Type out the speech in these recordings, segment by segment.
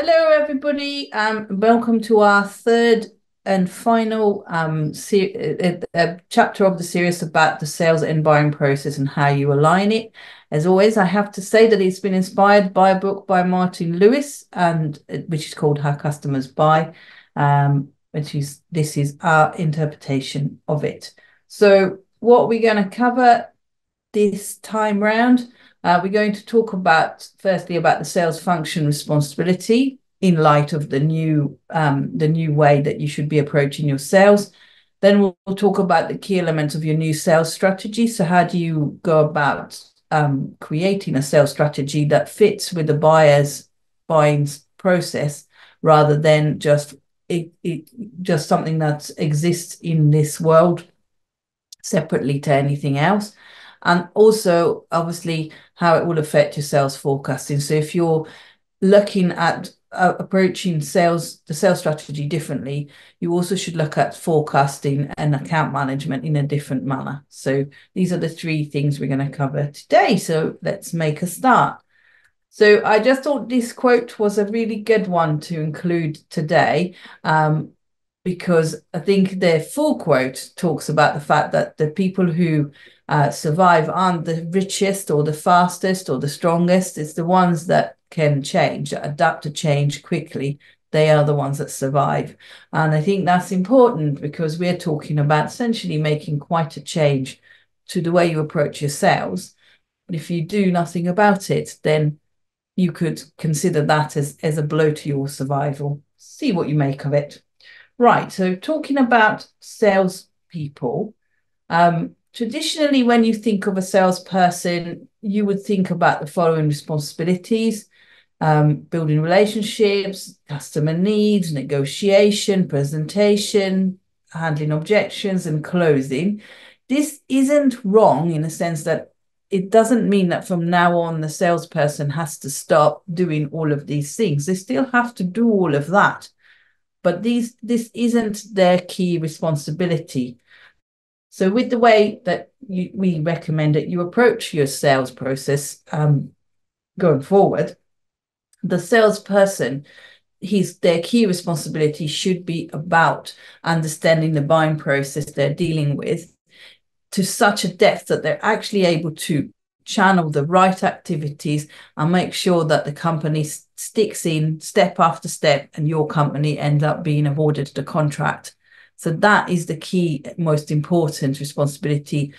Hello, everybody. Welcome to our third and final chapter of the series about the sales and buying process and how you align it. As always, I have to say that it's been inspired by a book by Martin Lewis, and which is called How Customers Buy. This is our interpretation of it. So, what we're going to cover this time round. We're going to talk about, firstly, about the sales function responsibility in light of the new way that you should be approaching your sales. Then we'll talk about the key elements of your new sales strategy. So how do you go about creating a sales strategy that fits with the buyer's buying process rather than just something that exists in this world separately to anything else. And also, obviously, how it will affect your sales forecasting. So if you're looking at approaching the sales strategy differently, you also should look at forecasting and account management in a different manner. So these are the three things we're going to cover today. So let's make a start. So I just thought this quote was a really good one to include today, because I think the full quote talks about the fact that the people who survive aren't the richest or the fastest or the strongest. It's the ones that can change, adapt to change quickly. They are the ones that survive. And I think that's important because we're talking about essentially making quite a change to the way you approach your sales. But if you do nothing about it, then you could consider that as a blow to your survival. See what you make of it. Right, so talking about salespeople, traditionally, when you think of a salesperson, you would think about the following responsibilities: building relationships, customer needs, negotiation, presentation, handling objections, and closing. This isn't wrong in the sense that it doesn't mean that from now on the salesperson has to stop doing all of these things. They still have to do all of that, but this isn't their key responsibility. So with the way that we recommend that you approach your sales process going forward, the salesperson, their key responsibility should be about understanding the buying process they're dealing with to such a depth that they're actually able to channel the right activities and make sure that the company sticks in step after step and your company ends up being awarded the contract. So that is the key, most important responsibility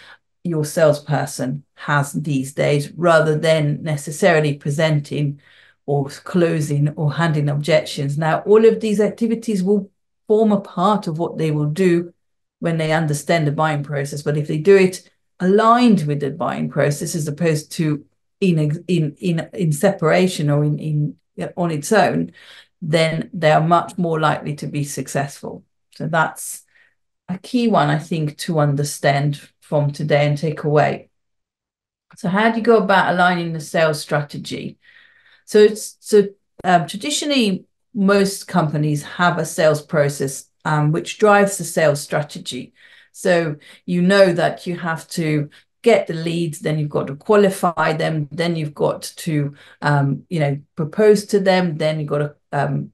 your salesperson has these days, rather than necessarily presenting or closing or handing objections. Now, all of these activities will form a part of what they will do when they understand the buying process. But if they do it aligned with the buying process as opposed to in separation or in on its own, then they are much more likely to be successful. So that's a key one, I think, to understand from today and take away. So how do you go about aligning the sales strategy? So traditionally, most companies have a sales process which drives the sales strategy. So you know that you have to get the leads, then you've got to qualify them, then you've got to propose to them, then you've got to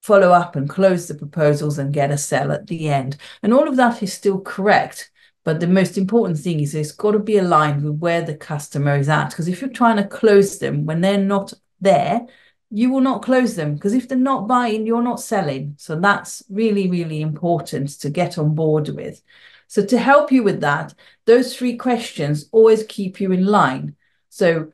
follow up and close the proposals and get a sell at the end. And all of that is still correct. But the most important thing is it's got to be aligned with where the customer is at. Because if you're trying to close them when they're not there, you will not close them, because if they're not buying, you're not selling. So that's really, really important to get on board with. So to help you with that, those three questions always keep you in line. So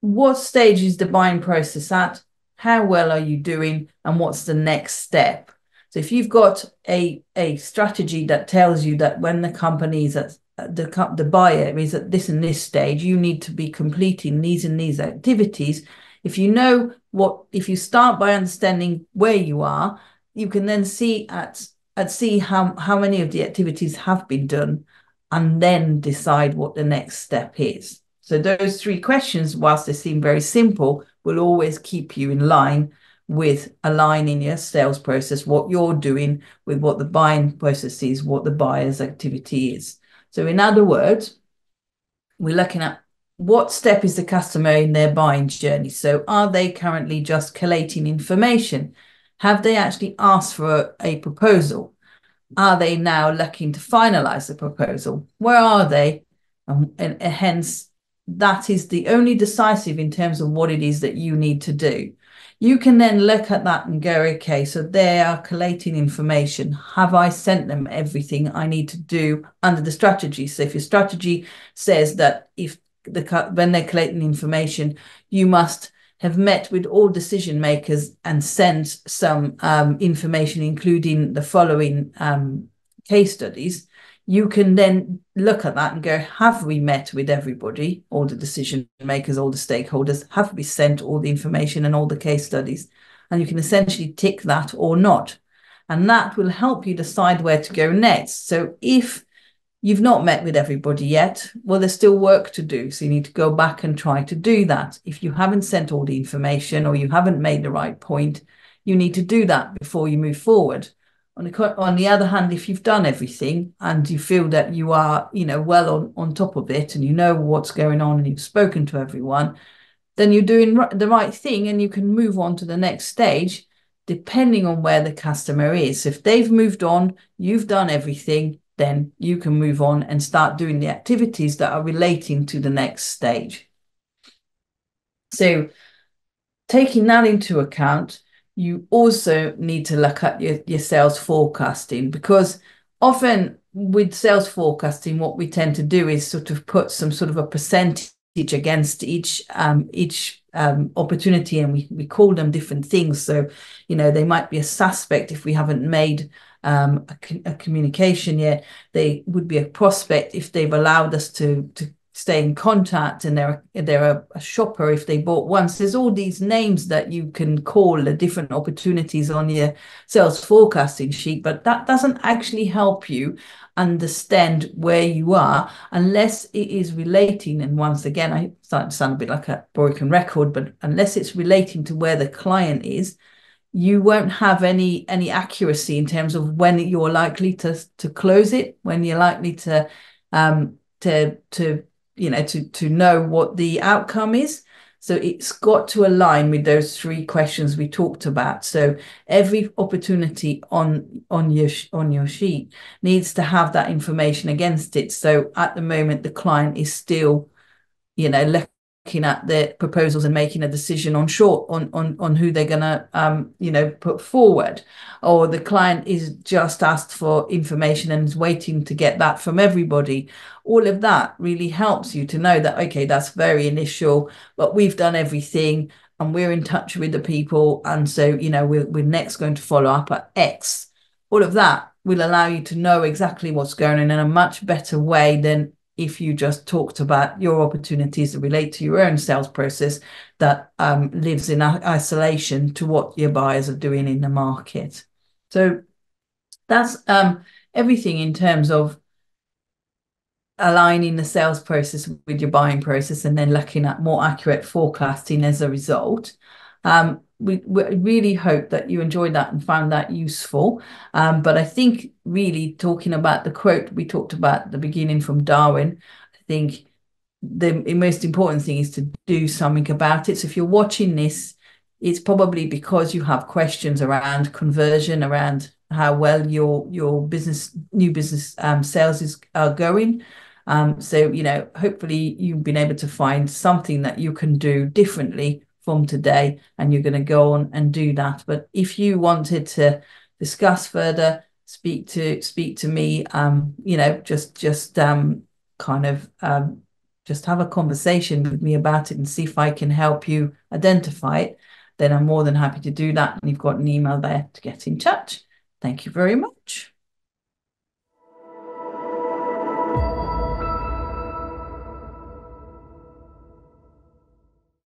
what stage is the buying process at? How well are you doing? And what's the next step? So if you've got a strategy that tells you that when the company is at the buyer is at this and this stage, you need to be completing these and these activities. If you know if you start by understanding where you are, you can then see how many of the activities have been done, and then decide what the next step is. So those three questions, whilst they seem very simple, will always keep you in line with aligning your sales process, what you're doing with what the buying process is, what the buyer's activity is. So in other words, we're looking at what step is the customer in their buying journey? So are they currently just collating information? Have they actually asked for a proposal? Are they now looking to finalize the proposal? Where are they? And hence, that is the only decisive in terms of what it is that you need to do. You can then look at that and go, okay, so they are collating information. Have I sent them everything I need to do under the strategy? So if your strategy says that when they're collating information, you must have met with all decision makers and sent some information, including the following case studies, you can then look at that and go, have we met with everybody, all the decision makers, all the stakeholders? Have we sent all the information and all the case studies? And you can essentially tick that or not. And that will help you decide where to go next. So if you've not met with everybody yet, well, there's still work to do. So you need to go back and try to do that. If you haven't sent all the information or you haven't made the right point, you need to do that before you move forward. On the other hand, if you've done everything and you feel that you are, well on top of it and you know what's going on and you've spoken to everyone, then you're doing the right thing and you can move on to the next stage, depending on where the customer is. So if they've moved on, you've done everything, then you can move on and start doing the activities that are relating to the next stage. So taking that into account, you also need to look at your sales forecasting, because often with sales forecasting, what we tend to do is sort of put some sort of a percentage against each opportunity, and we call them different things. So, they might be a suspect if we haven't made a communication yet. They would be a prospect if they've allowed us to stay in contact, and they're a shopper if they bought once. There's all these names that you can call the different opportunities on your sales forecasting sheet, but that doesn't actually help you understand where you are unless it is relating. And once again, I start to sound a bit like a broken record, but unless it's relating to where the client is, you won't have any accuracy in terms of when you're likely to close it, when you're likely to know what the outcome is. So it's got to align with those three questions we talked about. So every opportunity on your sheet needs to have that information against it. So at the moment, the client is still, looking at the proposals and making a decision on who they're gonna put forward, or the client is just asked for information and is waiting to get that from everybody. All of that really helps you to know that, okay, that's very initial, but we've done everything and we're in touch with the people, and so we're next going to follow up at X. All of that will allow you to know exactly what's going on in a much better way than if you just talked about your opportunities that relate to your own sales process that lives in isolation to what your buyers are doing in the market. So that's everything in terms of aligning the sales process with your buying process and then looking at more accurate forecasting as a result. We really hope that you enjoyed that and found that useful. But I think really talking about the quote we talked about at the beginning from Darwin, I think the most important thing is to do something about it. So if you're watching this, it's probably because you have questions around conversion, around how well your new business sales are going. So, hopefully you've been able to find something that you can do differently from today, and you're going to go on and do that. But if you wanted to discuss further, speak to me, just have a conversation with me about it and see if I can help you identify it, then I'm more than happy to do that. And you've got an email there to get in touch. Thank you very much.